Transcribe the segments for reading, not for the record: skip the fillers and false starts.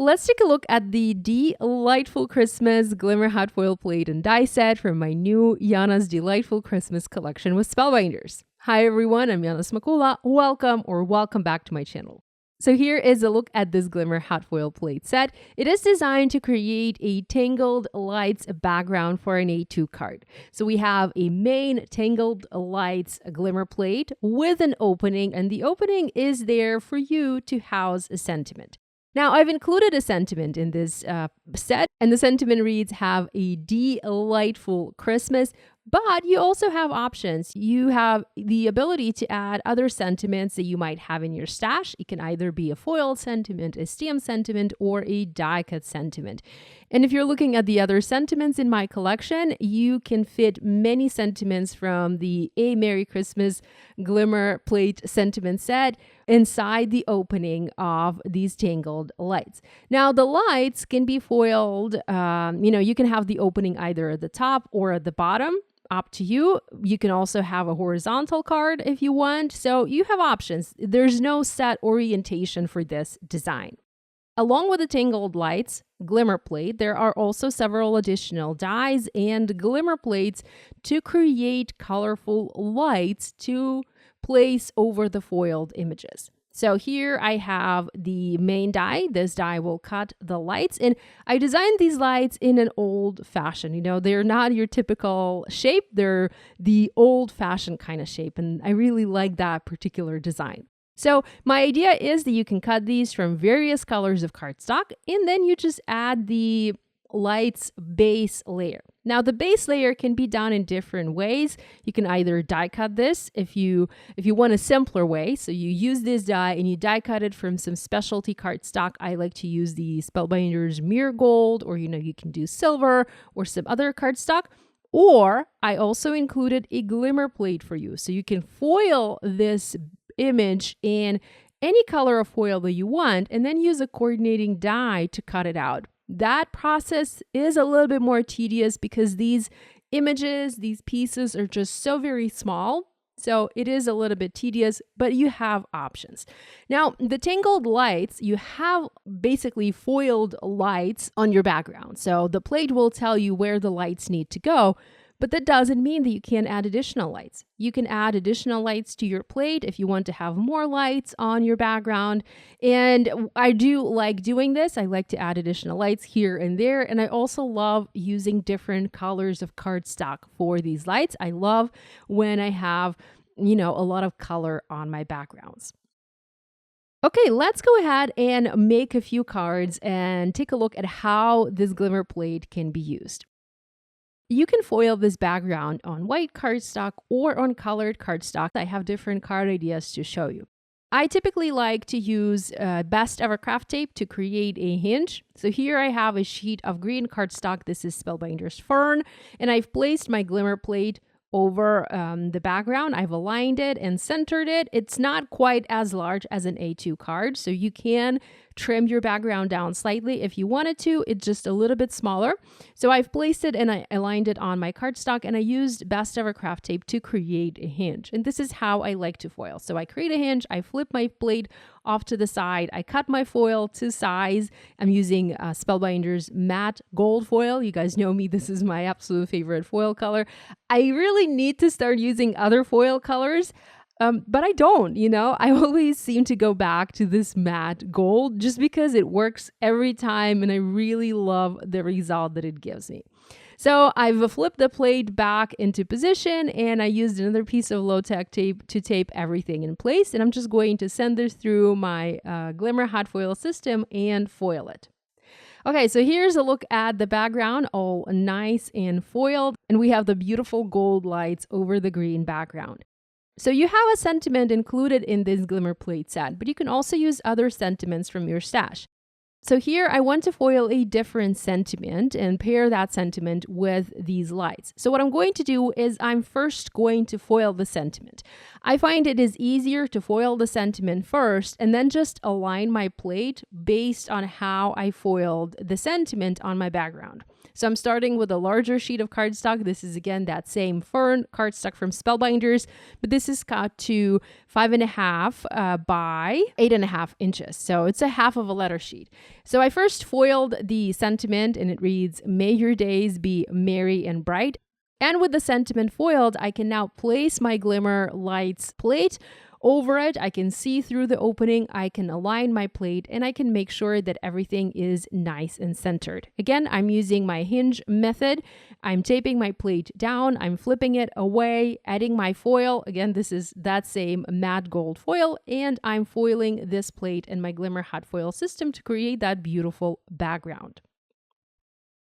let's take a look at the De-Light-Ful Christmas Glimmer Hot Foil Plate and Die set from my new Yana's De-Light-Ful Christmas collection with Spellbinders. Hi everyone, I'm Yana Smakula. Welcome back to my channel. So here is a look at this Glimmer Hot Foil Plate set. It is designed to create a Tangled Lights background for an A2 card. So we have a main Tangled Lights Glimmer plate with an opening, and the opening is there for you to house a sentiment. Now, I've included a sentiment in this set, and the sentiment reads, have a De-Light-Ful Christmas, but you also have options. You have the ability to add other sentiments that you might have in your stash. It can either be a foiled sentiment, a stamp sentiment, or a die-cut sentiment. And if you're looking at the other sentiments in my collection, you can fit many sentiments from the A Merry Christmas Glimmer Plate sentiment set inside the opening of these Tangled lights. Now, the lights can be foiled. You can have the opening either at the top or at the bottom. Up to you. You can also have a horizontal card if you want. So you have options. There's no set orientation for this design. Along with the Tangled Lights Glimmer Plate, there are also several additional dies and glimmer plates to create colorful lights to place over the foiled images. So here I have the main die. This die will cut the lights, and I designed these lights in an old fashion. They're not your typical shape. They're the old fashioned kind of shape, and I really like that particular design. So my idea is that you can cut these from various colors of cardstock, and then you just add the lights base layer. Now the base layer can be done in different ways. You can either die cut this if you want a simpler way. So you use this die and you die cut it from some specialty cardstock. I like to use the Spellbinders Mirror Gold, or you can do silver or some other cardstock. Or I also included a glimmer plate for you. So you can foil this image in any color of foil that you want and then use a coordinating die to cut it out. That process is a little bit more tedious because these images, these pieces are just so very small. So it is a little bit tedious, but you have options. Now, the Tangled Lights, you have basically foiled lights on your background. So the plate will tell you where the lights need to go, but that doesn't mean that you can't add additional lights. You can add additional lights to your plate if you want to have more lights on your background. And I do like doing this. I like to add additional lights here and there. And I also love using different colors of cardstock for these lights. I love when I have, a lot of color on my backgrounds. Okay, let's go ahead and make a few cards and take a look at how this glimmer plate can be used. You can foil this background on white cardstock or on colored cardstock. I have different card ideas to show you. I typically like to use Best Ever Craft tape to create a hinge. So here I have a sheet of green cardstock. This is Spellbinders Fern, and I've placed my glimmer plate over the background. I've aligned it and centered it. It's not quite as large as an A2 card, so you can trim your background down slightly if you wanted to. It's just a little bit smaller. So I've placed it and I aligned it on my cardstock, and I used Best Ever Craft tape to create a hinge. And this is how I like to foil. So I create a hinge, I flip my plate off to the side, I cut my foil to size. I'm using Spellbinders matte gold foil. You guys know me, this is my absolute favorite foil color. I really need to start using other foil colors. But I don't, I always seem to go back to this matte gold just because it works every time and I really love the result that it gives me. So I've flipped the plate back into position and I used another piece of low-tech tape to tape everything in place. And I'm just going to send this through my Glimmer hot foil system and foil it. Okay, so here's a look at the background, all nice and foiled. And we have the beautiful gold lights over the green background. So you have a sentiment included in this glimmer plate set, but you can also use other sentiments from your stash. So here I want to foil a different sentiment and pair that sentiment with these lights. So what I'm going to do is I'm first going to foil the sentiment. I find it is easier to foil the sentiment first and then just align my plate based on how I foiled the sentiment on my background. So I'm starting with a larger sheet of cardstock. This is again that same fern cardstock from Spellbinders, but this is cut to 5.5 by 8.5 inches. So it's a half of a letter sheet. So I first foiled the sentiment and it reads, "May your days be merry and bright." And with the sentiment foiled, I can now place my Glimmer Lights plate over it. I can see through the opening, I can align my plate, and I can make sure that everything is nice and centered. Again, I'm using my hinge method. I'm taping my plate down, I'm flipping it away, adding my foil. Again, this is that same matte gold foil, and I'm foiling this plate in my Glimmer hot foil system to create that beautiful background.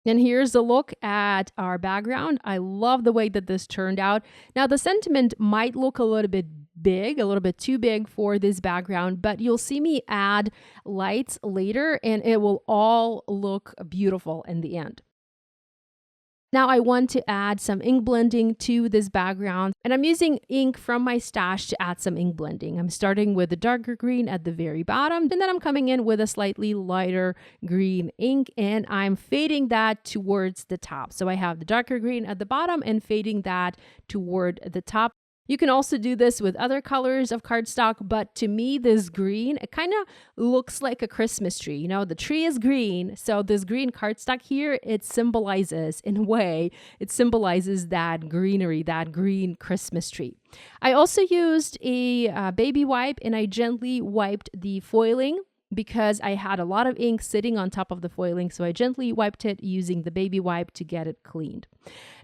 And here's a look at our background. I love the way that this turned out. Now, the sentiment might look a little bit big, a little bit too big for this background, but you'll see me add lights later and it will all look beautiful in the end. Now I want to add some ink blending to this background, and I'm using ink from my stash to add some ink blending. I'm starting with the darker green at the very bottom, and then I'm coming in with a slightly lighter green ink, and I'm fading that towards the top. So I have the darker green at the bottom and fading that toward the top. You can also do this with other colors of cardstock, but to me, this green, it kind of looks like a Christmas tree. You know, the tree is green, so this green cardstock here, it symbolizes, in a way, it symbolizes that greenery, that green Christmas tree. I also used a baby wipe, and I gently wiped the foiling because I had a lot of ink sitting on top of the foiling, so I gently wiped it using the baby wipe to get it cleaned.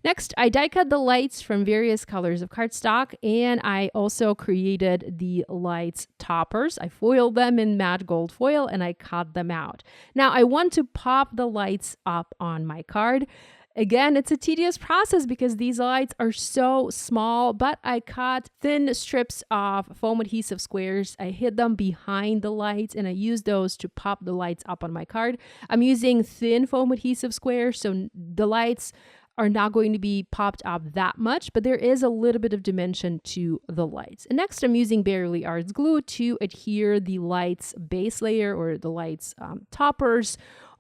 Next, I die cut the lights from various colors of cardstock, and I also created the lights toppers. I foiled them in matte gold foil and I cut them out. Now I want to pop the lights up on my card. Again, it's a tedious process because these lights are so small, but I cut thin strips of foam adhesive squares. I hid them behind the lights and I used those to pop the lights up on my card. I'm using thin foam adhesive squares, so the lights are not going to be popped up that much, but there is a little bit of dimension to the lights. And next, I'm using Bearly Arts glue to adhere the lights base layer or the lights toppers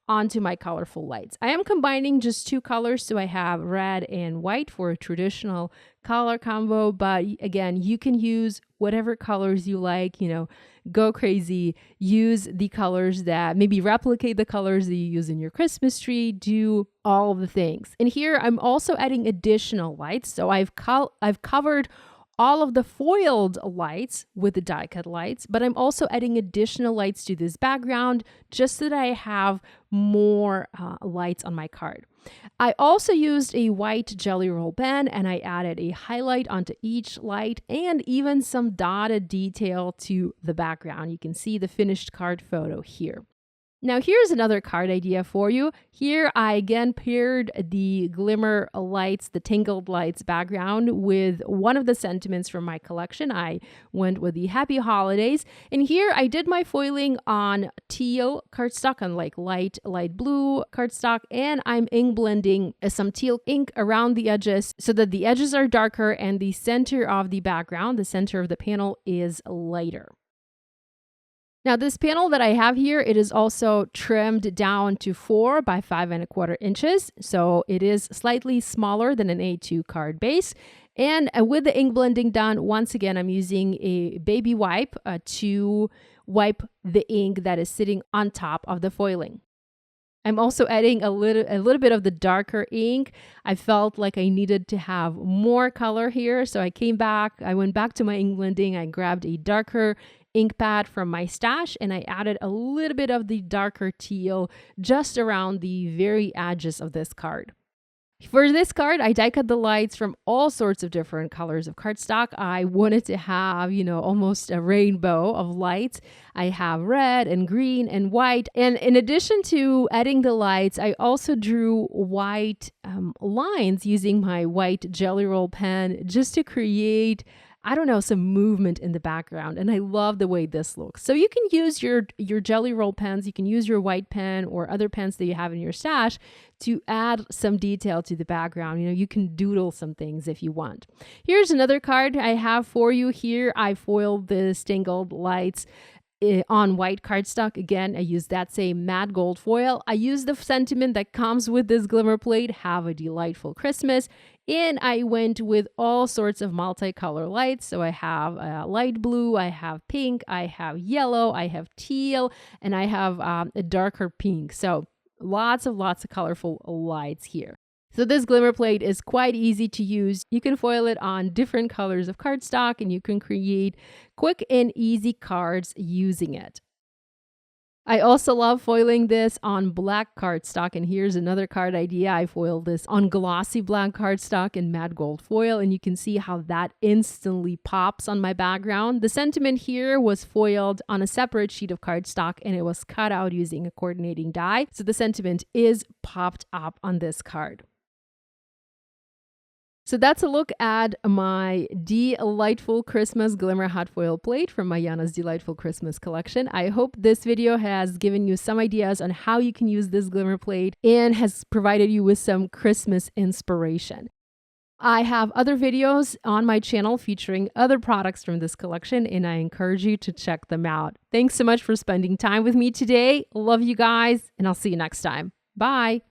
onto my colorful lights. I am combining just two colors, so I have red and white for a traditional color combo, but again, you can use whatever colors you like, you know, go crazy, use the colors that maybe replicate the colors that you use in your Christmas tree, do all of the things. And here I'm also adding additional lights. So I've covered all of the foiled lights with the die cut lights, but I'm also adding additional lights to this background just so that I have more lights on my card. I also used a white jelly roll pen and I added a highlight onto each light and even some dotted detail to the background. You can see the finished card photo here. Now here's another card idea for you. Here I again paired the Glimmer lights, the Tangled lights background with one of the sentiments from my collection. I went with the Happy Holidays. And here I did my foiling on teal cardstock, on like light blue cardstock, and I'm ink blending some teal ink around the edges so that the edges are darker and the center of the background, the center of the panel, is lighter. Now this panel that I have here, it is also trimmed down to 4 by 5.25 inches. So it is slightly smaller than an A2 card base. And with the ink blending done, once again, I'm using a baby wipe to wipe the ink that is sitting on top of the foiling. I'm also adding a little bit of the darker ink. I felt like I needed to have more color here. So I went back to my ink blending. I grabbed a darker ink pad from my stash and I added a little bit of the darker teal just around the very edges of this card. For this card, I die cut the lights from all sorts of different colors of cardstock. I wanted to have, you know, almost a rainbow of lights. I have red and green and white. And in addition to adding the lights, I also drew white lines using my white jelly roll pen just to create I don't know, some movement in the background. And I love the way this looks. So you can use your Jelly Roll pens, you can use your white pen or other pens that you have in your stash to add some detail to the background. You know, you can doodle some things if you want. Here's another card I have for you here. I foiled the Tangled lights on white cardstock. Again, I used that same matte gold foil. I used the sentiment that comes with this Glimmer plate, have a delightful Christmas. And I went with all sorts of multicolor lights. So I have light blue, I have pink, I have yellow, I have teal, and I have a darker pink. So lots of colorful lights here. So this Glimmer plate is quite easy to use. You can foil it on different colors of cardstock and you can create quick and easy cards using it. I also love foiling this on black cardstock, and here's another card idea. I foiled this on glossy black cardstock and matte gold foil, and you can see how that instantly pops on my background. The sentiment here was foiled on a separate sheet of cardstock and it was cut out using a coordinating die. So the sentiment is popped up on this card. So that's a look at my De-Light-Ful Christmas Glimmer hot foil plate from my Yana's De-Light-Ful Christmas collection. I hope this video has given you some ideas on how you can use this Glimmer plate and has provided you with some Christmas inspiration. I have other videos on my channel featuring other products from this collection, and I encourage you to check them out. Thanks so much for spending time with me today. Love you guys, and I'll see you next time. Bye.